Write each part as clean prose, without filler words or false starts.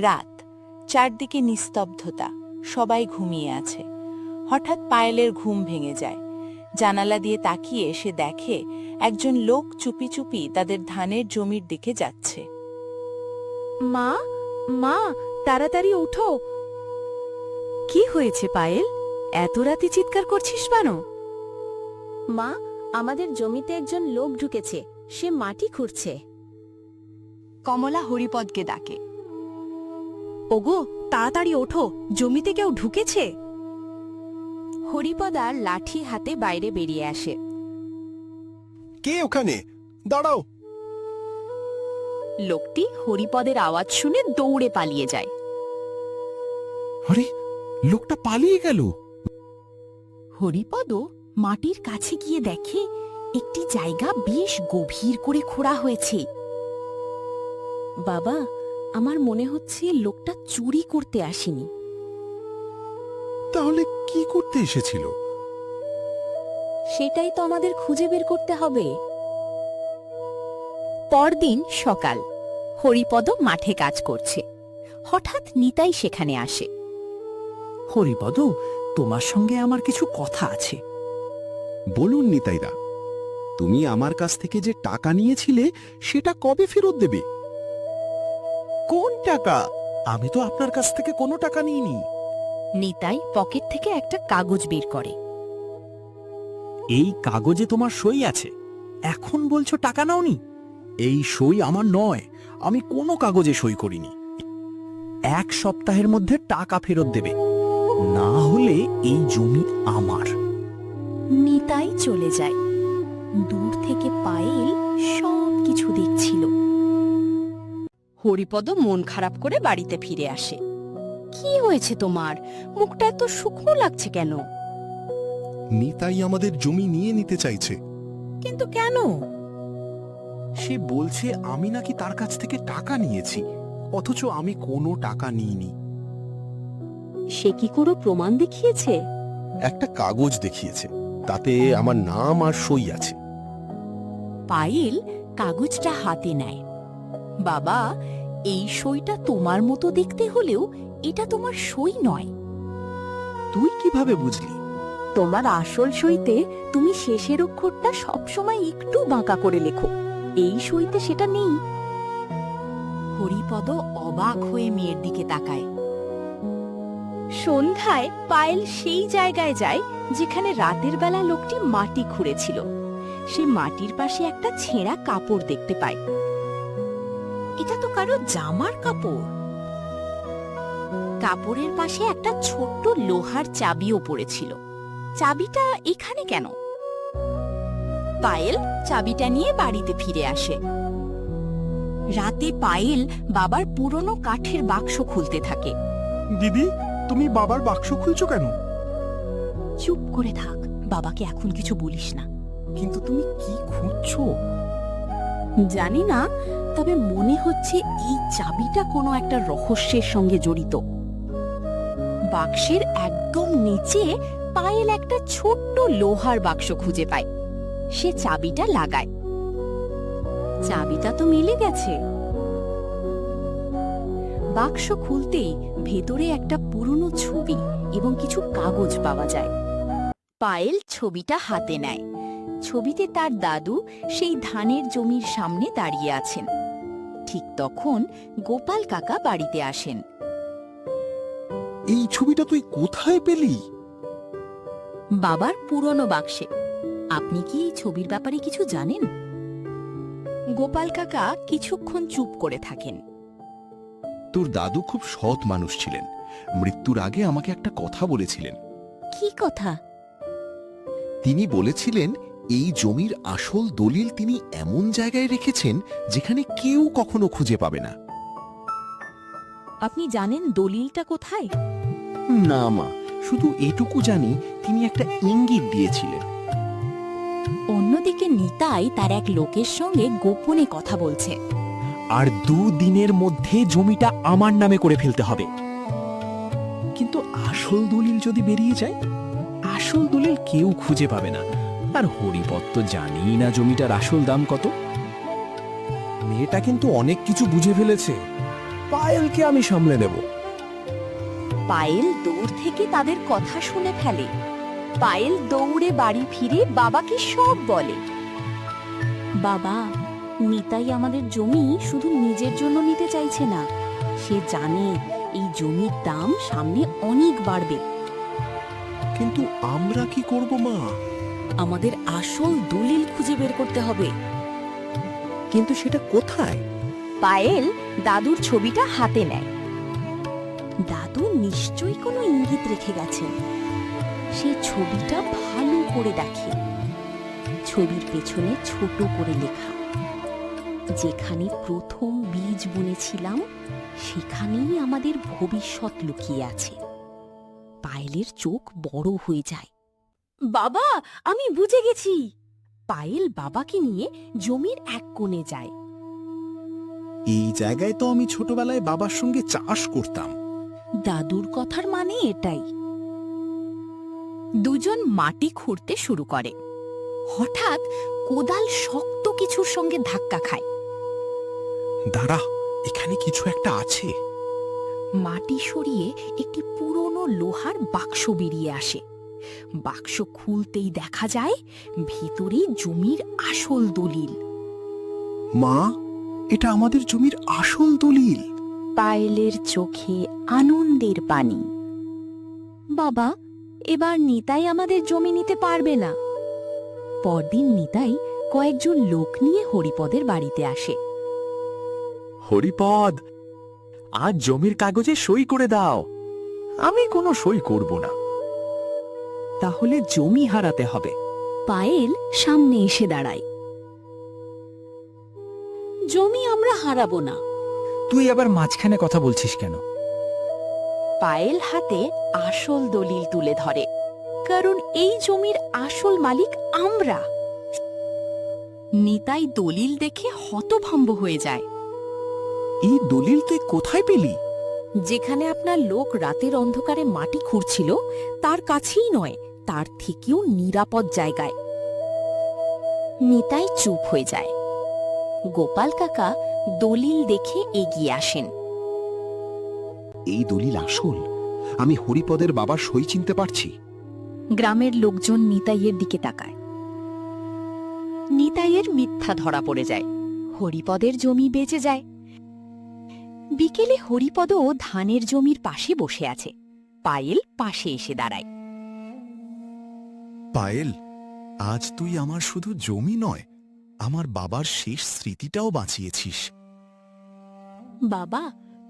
রাত, চারদিকে নিস্তব্ধতা, সবাই ঘুমিয়ে আছে। হঠাৎ পায়েলের ঘুম ভেঙে যায়। জানালা দিয়ে তাকিয়ে সে দেখে একজন লোক চুপি চুপি তাদের ধানের জমির দিকে যাচ্ছে। মা, মা, তাড়াতাড়ি ওঠো। কি হয়েছে পায়েল? এত রাতে চিৎকার করছিস কেন? মা, আমাদের জমিতে একজন লোক ঢুকেছে, সে মাটি খুঁড়ছে। কমলা হরিপদকে ডাকে। ওগো, তাড়াতাড়ি ওঠো, জমিতে কেউ ঢুকেছে। হরিপদ আর লাঠি হাতে বাইরে বেরিয়ে আসে। কে ওখানে? দাঁড়াও! লোকটি হরিপদের আওয়াজ শুনে দৌড়ে পালিয়ে যায়। আরে, লোকটা পালিয়ে গেল। হরিপদ মাটির কাছে গিয়ে দেখে একটি জায়গা বেশ গভীর করে খোঁড়া হয়েছে। বাবা, আমার মনে হচ্ছে লোকটা চুরি করতে আসেনি। তাহলে কি করতে এসেছিল? সেটাই তো আমাদের খুঁজে বের করতে হবে। পরদিন সকাল, হরিপদ মাঠে কাজ করছে। হঠাৎ নিতাই সেখানে আসে। হরিপদ, তোমার সঙ্গে আমার কিছু কথা আছে। বলুন নিতাইদা, তুমি আমার কাছ থেকে যে টাকা নিয়েছিলে সেটা কবে ফেরত দেবে? কোন টাকা? আমি তো আপনার কাছ থেকে কোনো টাকা নিইনি। নিতাই পকেট থেকে একটা কাগজ বের করে। এই কাগজে তোমার সই আছে, এখন বলছো টাকা নাওনি? এই সই আমার নয়, আমি কোনো কাগজে সই করিনি। 1 সপ্তাহের মধ্যে টাকা ফেরত দেবে, না হলে এই জমি আমার। নিতাই চলে যায়। দূর থেকে পায়েল সব কিছু দেখছিল। হরিপদ মন খারাপ করে বাড়িতে ফিরে আসে। কি হয়েছে তোমার? মুখটা এত শুকনো লাগছে কেন? নিতাই আমাদের জমি নিয়ে নিতে চাইছে। কিন্তু কেন? সে বলছে আমি নাকি তার কাছ থেকে টাকা নিয়েছি, অথচ আমি কোনো টাকা নিইনি। সে কি কোনো প্রমাণ দেখিয়েছে? একটা কাগজ দেখিয়েছে, তাতে আমার নাম আর সই আছে। পায়েল কাগজটা হাতে নেয়। বাবা, এই সইটা তোমার মতো দেখতে হলেও এটা তোমার সই নয়। তুই কিভাবে বুঝলি? তোমার আসল সইতে তুমি শেষের অক্ষরটা সবসময় একটু বাঁকা করে লেখো, এই সইতে সেটা নেই। হরিপদ অবাক হয়ে মেয়ের দিকে তাকায়। সন্ধ্যায় পায়েল সেই জায়গায় যায় যেখানে রাতের বেলা লোকটি মাটি খুঁড়েছিল। সে মাটির পাশে একটা ছেঁড়া কাপড় দেখতে পায়। এটা তো কারো জামার কাপড়। কাপড়ের পাশে একটা ছোট্ট লোহার চাবিও পড়েছিল। চাবিটা এখানে কেন? পায়েল চাবিটা নিয়ে বাড়িতে ফিরে আসে। রাতে পায়েল বাবার পুরনো কাঠের বাক্স খুলতে থাকে। দিদি, তুমি বাবার বাক্স খুলছো কেন? চুপ করে থাক, বাবাকে এখন কিছু বলিস না। কিন্তু তুমি কি খুঁজছো? জানি না, তবে মনে হচ্ছে এই চাবিটা কোনো একটা রহস্যের সঙ্গে জড়িত। বাক্সের একদম নিচে পায়েল একটা ছোট্ট লোহার বাক্স খুঁজে পায়। সে চাবিটা লাগায়। চাবিটা তো মিলে গেছে। বাক্স খুলতেই ভেতরে একটা পুরনো ছবি এবং কিছু কাগজ পাওয়া যায়। পায়েল ছবিটা হাতে নেয়। ছবিতে তার দাদু সেই ধানের জমির সামনে দাঁড়িয়ে আছেন। ঠিক তখন গোপাল কাকা বাড়িতে আসেন। এই ছবিটা তুই কোথায় পেলি? বাবার পুরনো বাক্সে। আপনি কি এই ছবির ব্যাপারে কিছু জানেন? গোপাল কাকা কিছুক্ষণ চুপ করে থাকেন। তোর দাদু খুব সৎ মানুষ ছিলেন। মৃত্যুর আগে আমাকে একটা কথা বলেছিলেন। কি কথা? তিনি বলেছিলেন এই জমির আসল দলিল তিনি এমন জায়গায় রেখেছেন যেখানে কেউ কখনো খুঁজে পাবে না। আপনি জানেন দলিলটা কোথায়? না মা, শুধু এটুকু জানি তিনি একটা ইঙ্গিত দিয়েছিলেন। অন্যদিকে নিতাই তার এক লোকের সঙ্গে গোপনে কথা বলছে। আর 2 দিনের মধ্যে জমিটা আমার নামে করে ফেলতে হবে। কিন্তু আসল দলিল যদি বেরিয়ে যায়? আসল দলিল কেউ খুঁজে পাবে না। আর হরিপদ তো জানি না জমিটার আসল দাম কত। মেয়েটা কিন্তু অনেক কিছু বুঝে ফেলেছে। পায়েলকে আমি সামলে নেব। পায়েল দৌড় থেকে তাদের কথা শুনে ফেলে। পায়েল দৌড়ে বাড়ি ফিরে বাবাকে সব বলে। বাবা, নিতাই আমাদের জমি শুধু নিজের জন্য নিতে চাইছে না, সে জানে এই জমির দাম সামনে অনেক বাড়বে। কিন্তু আমরা কি করব মা? আমাদের আসল দলিল খুঁজে বের করতে হবে। কিন্তু সেটা কোথায়? পায়েল দাদুর ছবিটা হাতে নেয়। দাদু নিশ্চয়ই কোনো ইঙ্গিত রেখে গেছেন। সেই ছবিটা ভালো করে দেখে। ছবির পেছনে ছোট করে লেখা, যেখানে প্রথম বীজ বুনেছিলাম সেখানেই আমাদের ভবিষ্যৎ লুকিয়ে আছে। পায়েলের চোখ বড় হয়ে যায়। বাবা, আমি বুঝে গেছি। পায়েল বাবাকে নিয়ে জমির এক কোণে যায়। এই জায়গায় তো আমি ছোটবেলায় বাবার সঙ্গে চাষ করতাম। দাদুর কথার মানে এটাই। দুজন মাটি খুঁড়তে শুরু করে। হঠাৎ কোদাল শক্ত কিছুর সঙ্গে ধাক্কা খায়। দাঁড়া, এখানে কিছু একটা আছে। মাটি সরিয়ে একটি পুরনো লোহার বাক্স বেরিয়ে আসে। বাক্স খুলতেই দেখা যায় ভিতরে জমির আসল দলিল। মা, এটা আমাদের জমির আসল দলিল। পায়েলের চোখে আনন্দের পানি। বাবা, এবার নিতাই আমাদের জমি নিতে পারবে না। পরদিন নিতাই কয়েকজন লোক নিয়ে হরিপদের বাড়িতে আসে। হরিপদ, আজ জমির কাগজে সই করে দাও। আমি কোনো সই করব না। তাহলে জমি হারাতে হবে। পায়েল সামনে এসে দাঁড়ায়। জমি আমরা হারাবো না। তুই আবার মাঝখানে কথা বলছিস কেন? পায়েল হাতে আসল দলিল তুলে ধরে, কারণ এই জমির আসল মালিক আমরা। নিতাই দলিল দেখে হতভম্ব হয়ে যায়। এই দলিল তুই কোথায় পেলি? যেখানে আপনার লোক রাতের অন্ধকারে মাটি খুঁড়ছিল তার কাছেই নয়, তার থেকেও নিরাপদ জায়গায়। নিতাই চুপ হয়ে যায়। গোপাল কাকা দলিল দেখে এগিয়ে আসেন। এই দলিল আসল? আমি হরিপদের বাবার সই চিনতে পারছি। গ্রামের লোকজন নিতাইয়ের দিকে তাকায়। নিতাইয়ের মিথ্যা ধরা পড়ে যায়। হরিপদের জমি বেঁচে যায়। বিকেলে হরিপদও ধানের জমির পাশে বসে আছে। পায়েল পাশে এসে দাঁড়ায়। পায়েল, আজ তুই আমার শুধু জমি নয়, আমার বাবার শেষ স্মৃতিটাও বাঁচিয়েছিস। বাবা,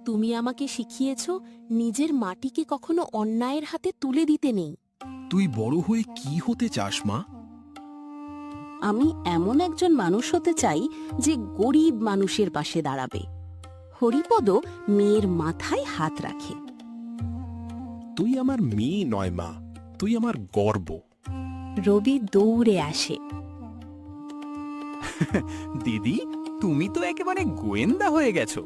তুমি আমাকে শিখিয়েছ নিজের মাটিকে কখনো অন্যায়ের হাতে তুলে দিতে নেই। তুই বড় হয়ে কি হতে চাস মা? আমি এমন একজন মানুষ হতে চাই যে গরিব মানুষের পাশে দাঁড়াবে। হরিপদ মেয়ের মাথায় হাত রাখে। তুই আমার মেয়ে নয় মা, তুই আমার গর্ব। রবি দৌড়ে আসে। দিদি, তুমি তো একেবারে গোয়েন্দা হয়ে গেছো।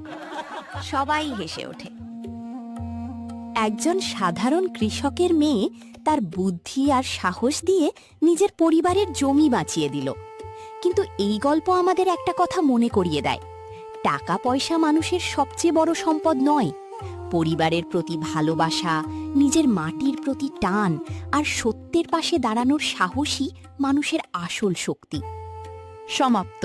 সবাই হেসে ওঠে। একজন সাধারণ কৃষকের মেয়ে তার বুদ্ধি আর সাহস দিয়ে নিজের পরিবারের জমি বাঁচিয়ে দিল। কিন্তু এই গল্প আমাদের একটা কথা মনে করিয়ে দেয়, টাকা পয়সা মানুষের সবচেয়ে বড় সম্পদ নয়। পরিবারের প্রতি ভালোবাসা, নিজের মাটির প্রতি টান আর সত্যের পাশে দাঁড়ানোর সাহসই মানুষের আসল শক্তি। সমাপ্ত।